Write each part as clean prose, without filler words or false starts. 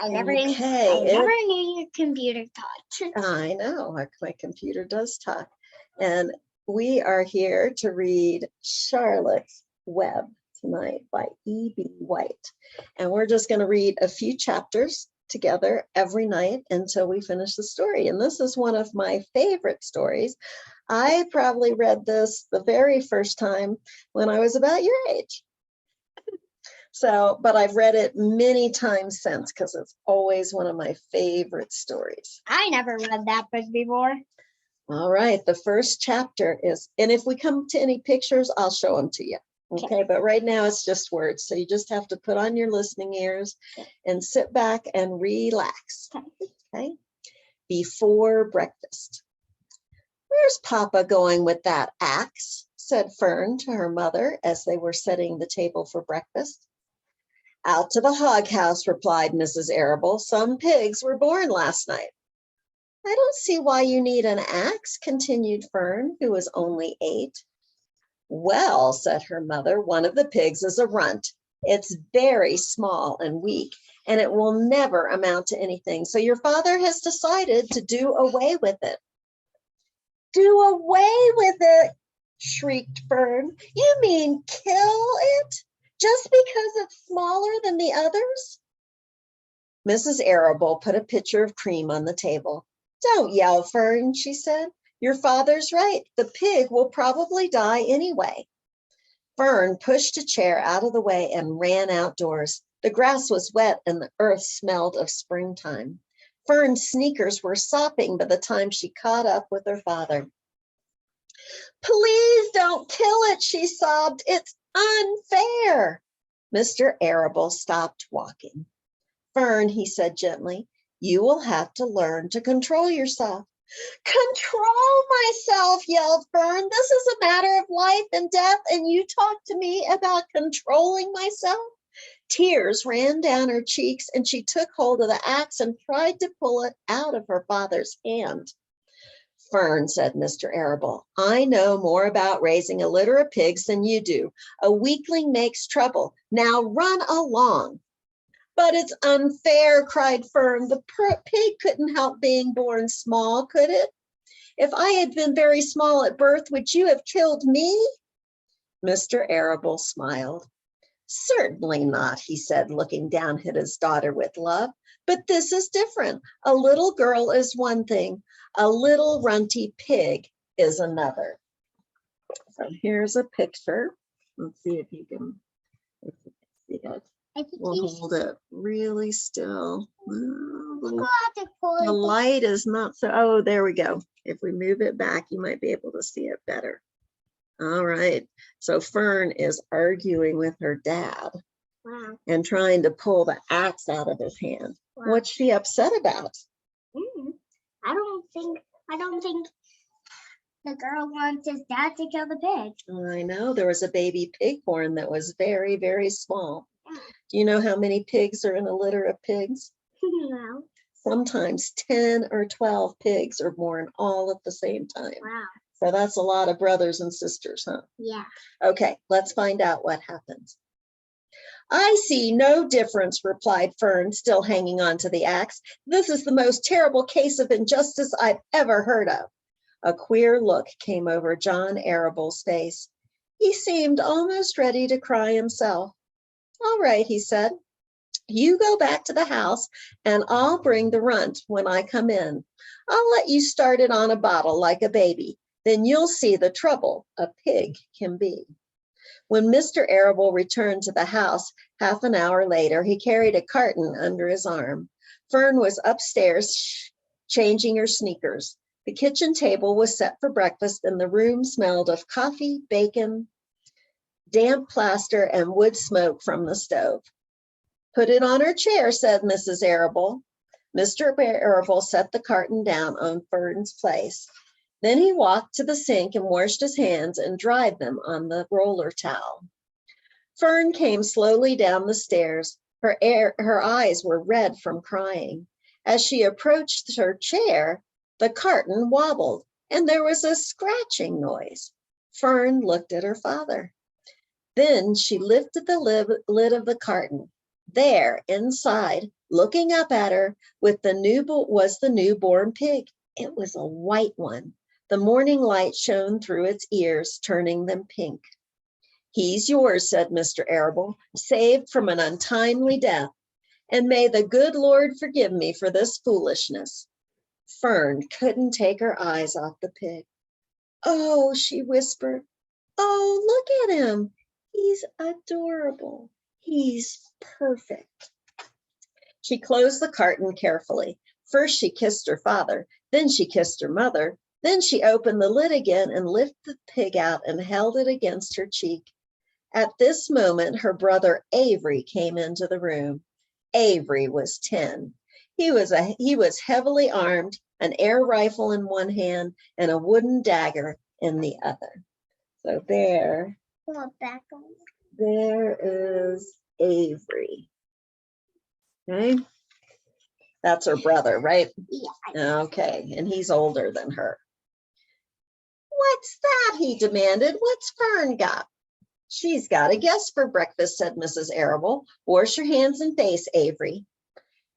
I never Okay, knew your computer talked. I know, my computer does talk. And we are here to read Charlotte's Web tonight by E.B. White. And we're just going to read a few chapters together every night until we finish the story. And this is one of my favorite stories. I probably read this the very first time when I was about your age. So, but I've read it many times since because it's always one of my favorite stories. I never read that book before. All right, the first chapter is, and if we come to any pictures, I'll show them to you. Okay, but right now it's just words. So you just have to put on your listening ears and sit back and relax. Okay, before breakfast. Where's Papa going with that axe? Said Fern to her mother as they were setting the table for breakfast. Out to the hog house, replied Mrs. Arable. Some pigs were born last night. I don't see why you need an axe, continued Fern, who was only 8. Well, said her mother, one of the pigs is a runt. It's very small and weak, and it will never amount to anything. So your father has decided to do away with it. Do away with it, shrieked Fern. You mean kill it? Just because it's smaller than the others? Mrs. Arable put a pitcher of cream on the table. Don't yell, Fern, she said. Your father's right. The pig will probably die anyway. Fern pushed a chair out of the way and ran outdoors. The grass was wet and the earth smelled of springtime. Fern's sneakers were sopping by the time she caught up with her father. Please don't kill it, she sobbed. It's unfair. Mr. Arable stopped walking. Fern, he said gently, you will have to learn to control yourself. Control myself, yelled Fern. This is a matter of life and death, and you talk to me about controlling myself? Tears ran down her cheeks, and she took hold of the axe and tried to pull it out of her father's hand. Fern, said Mr. Arable, I know more about raising a litter of pigs than you do. A weakling makes trouble. Now run along. But it's unfair, cried Fern. The pig couldn't help being born small, could it? If I had been very small at birth, would you have killed me? Mr. Arable smiled. Certainly not, he said, looking down at his daughter with love. But this is different. A little girl is one thing. A little runty pig is another. So here's a picture. Let's see if you can see it. We'll hold it really still. The light is not so, oh, there we go. If we move it back, you might be able to see it better. All right. So Fern is arguing with her dad. Wow. And trying to pull the axe out of his hand. Wow. What's she upset about? I don't think the girl wants his dad to kill the pig. I know. There was a baby pig born that was very, very small. Yeah. Do you know how many pigs are in a litter of pigs? No. Sometimes 10 or 12 pigs are born all at the same time. Wow. So that's a lot of brothers and sisters, huh? Yeah. Okay, let's find out what happens. I see no difference, replied Fern, still hanging on to the axe. This is the most terrible case of injustice I've ever heard of. A queer look came over John Arable's face. He seemed almost ready to cry himself. All right, he said. You go back to the house and I'll bring the runt when I come in. I'll let you start it on a bottle like a baby. Then you'll see the trouble a pig can be. When Mr. Arable returned to the house half an hour later, he carried a carton under his arm. Fern was upstairs changing her sneakers. The kitchen table was set for breakfast and the room smelled of coffee, bacon, damp plaster, and wood smoke from the stove. Put it on her chair, said Mrs. Arable. Mr. Arable set the carton down on Fern's place. Then he walked to the sink and washed his hands and dried them on the roller towel. Fern came slowly down the stairs. Her eyes were red from crying. As she approached her chair, the carton wobbled and there was a scratching noise. Fern looked at her father. Then she lifted the lid of the carton. There, inside, Looking up at her was the newborn pig. It was a white one. The morning light shone through its ears, turning them pink. He's yours, said Mr. Arable, saved from an untimely death. And may the good Lord forgive me for this foolishness. Fern couldn't take her eyes off the pig. Oh, she whispered. Oh, look at him. He's adorable. He's perfect. She closed the carton carefully. First, she kissed her father. Then she kissed her mother. Then she opened the lid again and lifted the pig out and held it against her cheek. At this moment, her brother Avery came into the room. Avery was 10. He was heavily armed, an air rifle in one hand and a wooden dagger in the other. So there is Avery. Okay, that's her brother, right? Yeah. Okay, and he's older than her. What's that? He demanded. What's Fern got? She's got a guest for breakfast, said Mrs. Arable. Wash your hands and face, Avery.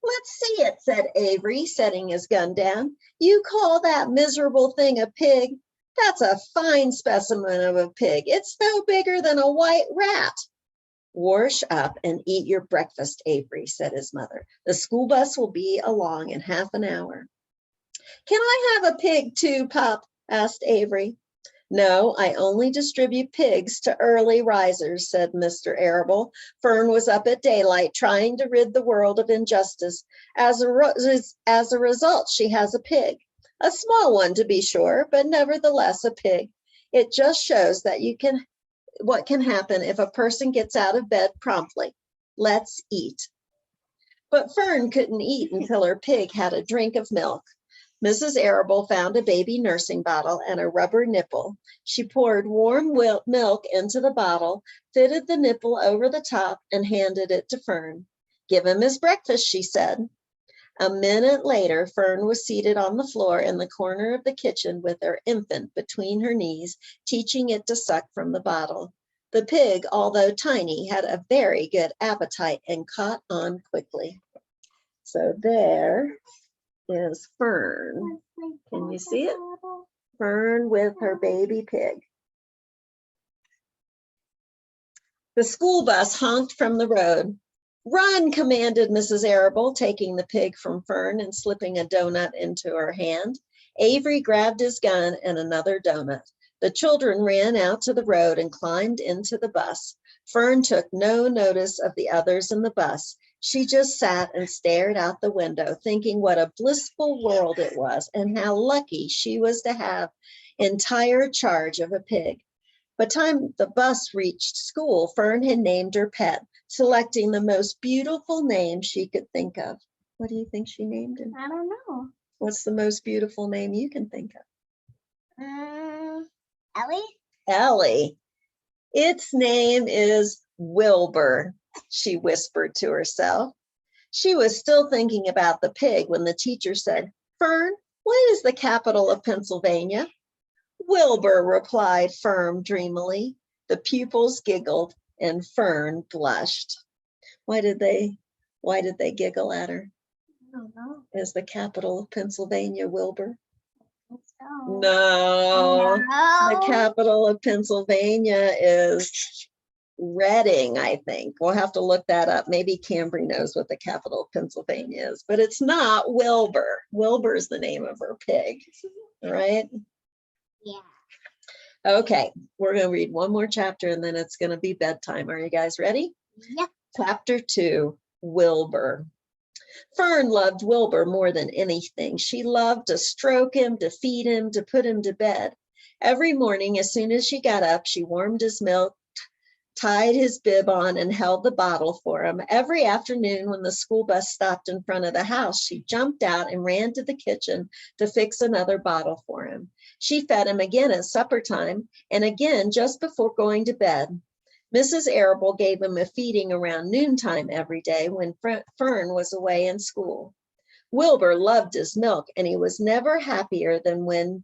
Let's see it, said Avery, setting his gun down. You call that miserable thing a pig? That's a fine specimen of a pig. It's no bigger than a white rat. Wash up and eat your breakfast, Avery, said his mother. The school bus will be along in half an hour. Can I have a pig too, Pop? Asked Avery. No, I only distribute pigs to early risers, said Mr. Arable. Fern was up at daylight trying to rid the world of injustice. As a result, she has a pig. A small one, to be sure, but nevertheless a pig. It just shows that what can happen if a person gets out of bed promptly. Let's eat. But Fern couldn't eat until her pig had a drink of milk. Mrs. Arable found a baby nursing bottle and a rubber nipple. She poured warm milk into the bottle, fitted the nipple over the top, and handed it to Fern. Give him his breakfast, she said. A minute later, Fern was seated on the floor in the corner of the kitchen with her infant between her knees, teaching it to suck from the bottle. The pig, although tiny, had a very good appetite and caught on quickly. So there is Fern. Can you see it? Fern with her baby pig. The school bus honked from the road. Run, commanded Mrs. Arable, taking the pig from Fern and slipping a donut into her hand. Avery grabbed his gun and another donut. The children ran out to the road and climbed into the bus. Fern took no notice of the others in the bus. She just sat and stared out the window, thinking what a blissful world it was and how lucky she was to have entire charge of a pig. By the time the bus reached school, Fern had named her pet, selecting the most beautiful name she could think of. What do you think she named him? I don't know. What's the most beautiful name you can think of? Ellie? Ellie. Its name is Wilbur, she whispered to herself. She was still thinking about the pig when the teacher said, Fern, what is the capital of Pennsylvania? Wilbur, replied Fern dreamily. The pupils giggled and Fern blushed. Why did they giggle at her? I don't know. Is the capital of Pennsylvania Wilbur? So. No. The capital of Pennsylvania is Reading, I think. We'll have to look that up. Maybe Cambry knows what the capital of Pennsylvania is, but it's not Wilbur. Wilbur is the name of her pig, right? Yeah. Okay, we're going to read one more chapter and then it's going to be bedtime. Are you guys ready? Yep. Chapter 2, Wilbur. Fern loved Wilbur more than anything. She loved to stroke him, to feed him, to put him to bed. Every morning, as soon as she got up, she warmed his milk, tied his bib on, and held the bottle for him. Every afternoon when the school bus stopped in front of the house, she jumped out and ran to the kitchen to fix another bottle for him. She fed him again at supper time and again just before going to bed. Mrs. Arable gave him a feeding around noontime every day when Fern was away in school. Wilbur loved his milk, and he was never happier than when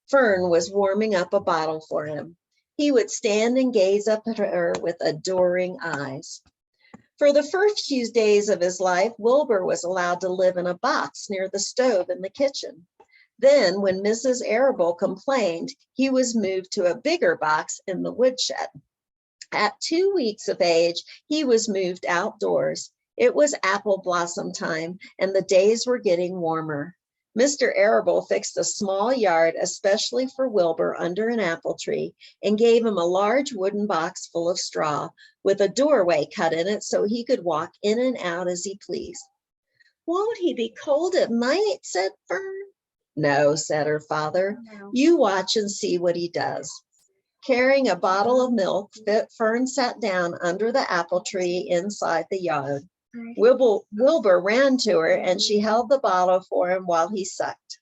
Fern was warming up a bottle for him. He would stand and gaze up at her with adoring eyes. For the first few days of his life, Wilbur was allowed to live in a box near the stove in the kitchen. Then, when Mrs. Arable complained, he was moved to a bigger box in the woodshed. At 2 weeks of age, he was moved outdoors. It was apple blossom time, and the days were getting warmer. Mr. Arable fixed a small yard especially for Wilbur under an apple tree and gave him a large wooden box full of straw with a doorway cut in it so he could walk in and out as he pleased. "Won't he be cold at night?" said Fern. "No," said her father. No. "You watch and see what he does." Carrying a bottle of milk, Fern sat down under the apple tree inside the yard. Wilbur ran to her and she held the bottle for him while he sucked.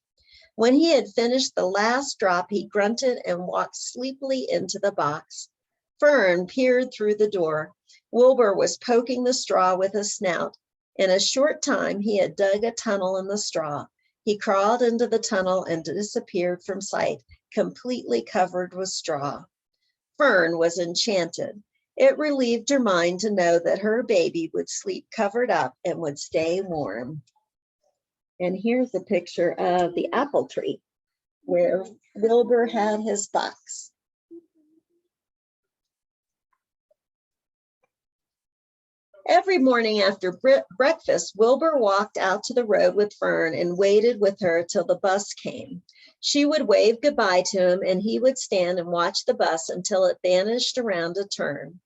When he had finished the last drop, he grunted and walked sleepily into the box. Fern peered through the door. Wilbur was poking the straw with his snout. In a short time, he had dug a tunnel in the straw. He crawled into the tunnel and disappeared from sight, completely covered with straw. Fern was enchanted. It relieved her mind to know that her baby would sleep covered up and would stay warm. And here's a picture of the apple tree where Wilbur had his box. Every morning after breakfast, Wilbur walked out to the road with Fern and waited with her till the bus came. She would wave goodbye to him and he would stand and watch the bus until it vanished around a turn.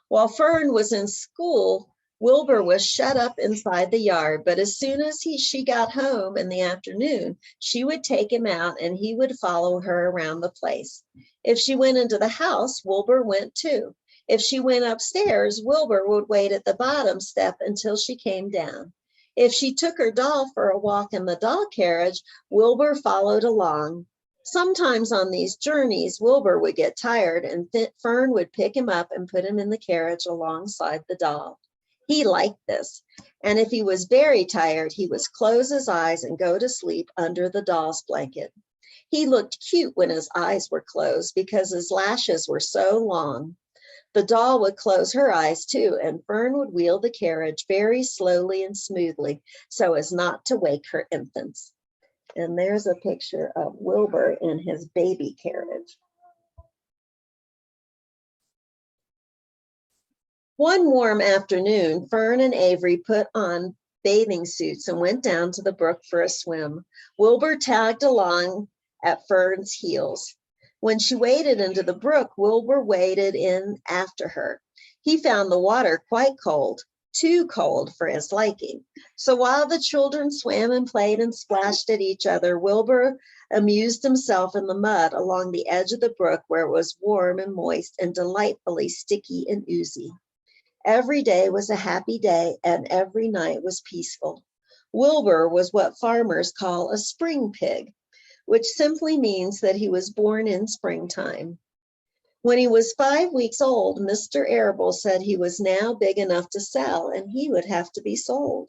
While Fern was in school, Wilbur was shut up inside the yard, but as soon as she got home in the afternoon, she would take him out and he would follow her around the place. If she went into the house, Wilbur went too. If she went upstairs, Wilbur would wait at the bottom step until she came down. If she took her doll for a walk in the doll carriage, Wilbur followed along. Sometimes on these journeys, Wilbur would get tired and Fern would pick him up and put him in the carriage alongside the doll. He liked this, and if he was very tired, he would close his eyes and go to sleep under the doll's blanket. He looked cute when his eyes were closed because his lashes were so long. The doll would close her eyes too, and Fern would wheel the carriage very slowly and smoothly so as not to wake her infants. And there's a picture of Wilbur in his baby carriage. One warm afternoon, Fern and Avery put on bathing suits and went down to the brook for a swim. Wilbur tagged along at Fern's heels. When she waded into the brook, Wilbur waded in after her. He found the water quite cold, too cold for his liking. So while the children swam and played and splashed at each other, Wilbur amused himself in the mud along the edge of the brook where it was warm and moist and delightfully sticky and oozy. Every day was a happy day and every night was peaceful. Wilbur was what farmers call a spring pig, which simply means that he was born in springtime. When he was 5 weeks old, Mr. Arable said he was now big enough to sell and he would have to be sold.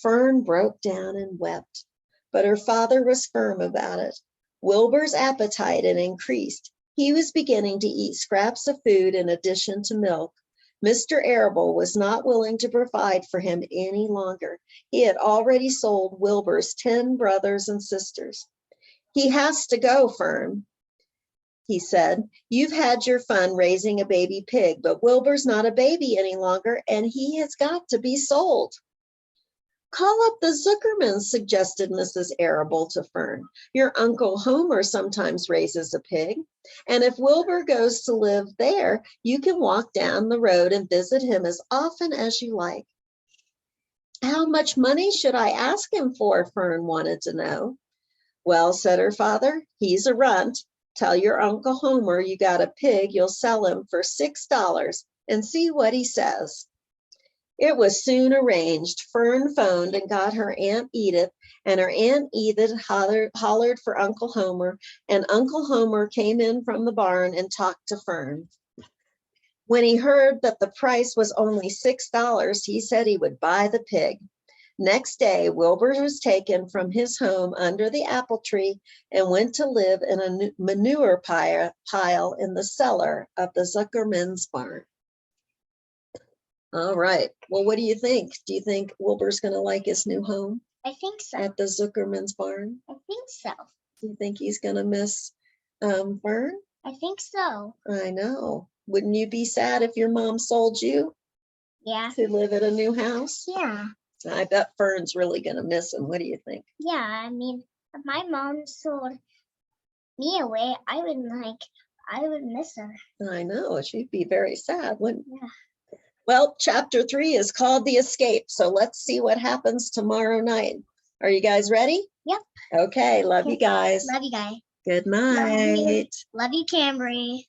Fern broke down and wept, but her father was firm about it. Wilbur's appetite had increased. He was beginning to eat scraps of food in addition to milk. Mr. Arable was not willing to provide for him any longer. He had already sold Wilbur's 10 brothers and sisters. "He has to go, Fern," he said. "You've had your fun raising a baby pig, but Wilbur's not a baby any longer and he has got to be sold." "Call up the Zuckermans," suggested Mrs. Arable to Fern. "Your Uncle Homer sometimes raises a pig, and if Wilbur goes to live there, you can walk down the road and visit him as often as you like." "How much money should I ask him for?" Fern wanted to know. "Well," said her father, "he's a runt. Tell your Uncle Homer you got a pig you'll sell him for $6 and see what he says." It was soon arranged. Fern phoned and got her Aunt Edith, and her Aunt Edith hollered for Uncle Homer, and Uncle Homer came in from the barn and talked to Fern. When he heard that the price was only $6, he said he would buy the pig. Next day, Wilbur was taken from his home under the apple tree and went to live in a manure pile in the cellar of the Zuckerman's barn. All right. Well, what do you think? Do you think Wilbur's going to like his new home I think so. at the Zuckerman's barn? I think so. Do you think he's going to miss Fern? I think so. I know. Wouldn't you be sad if your mom sold you Yeah. to live at a new house? Yeah. I bet Fern's really going to miss him. What do you think? Yeah. I mean, if my mom sold me away, I would miss her. I know. She'd be very sad, wouldn't you? Yeah. Well, chapter 3 is called The Escape. So let's see what happens tomorrow night. Are you guys ready? Yep. Okay. Love you guys. Love you guys. Good Love you. night. Love you, Cambry.